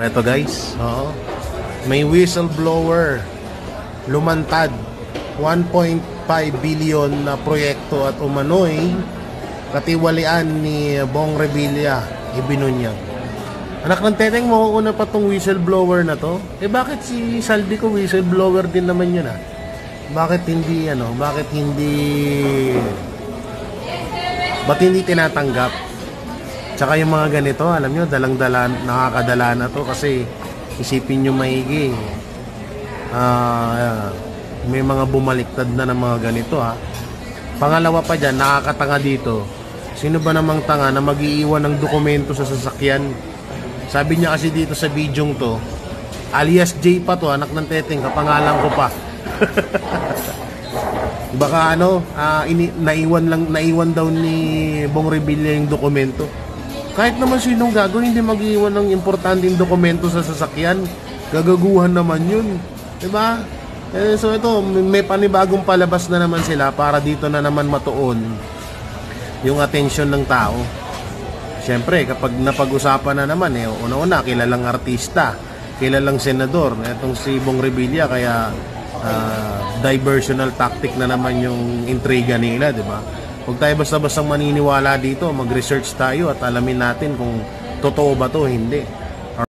Eto guys, may whistleblower lumantad 1.5 billion na proyekto at umano'y katiwalian ni Bong Revilla ibinunyag. Anak ng teteng, mauuna pa tong whistleblower na to. Bakit si Saldico whistleblower din naman yun Bakit hindi ba't hindi tinatanggap? Tsaka yung mga ganito, alam nyo, dalang-dala, nakakadala na to kasi isipin nyo maigi. May mga bumaliktad na ng mga ganito Pangalawa pa dyan, nakakatanga dito. Sino ba namang tanga na mag-iiwan ng dokumento sa sasakyan? Sabi niya kasi dito sa bidyong to, alias J pa to, anak ng teteng, kapangalan ko pa. Baka naiwan daw ni Bong Revilla yung dokumento. Kahit naman sinong gagawin, hindi mag-iwan ng importanteng dokumento sa sasakyan. Gagaguhan naman yun. Diba? So ito, may panibagong palabas na naman sila para dito na naman matuon yung atensyon ng tao. Siyempre, kapag napag-usapan na naman, una-una, kilalang artista, kilalang senador, itong si Bong Revilla, kaya diversional tactic na naman yung intriga nila, diba? Huwag tayo basta-bastang maniniwala dito, mag-research tayo at alamin natin kung totoo ba to, hindi.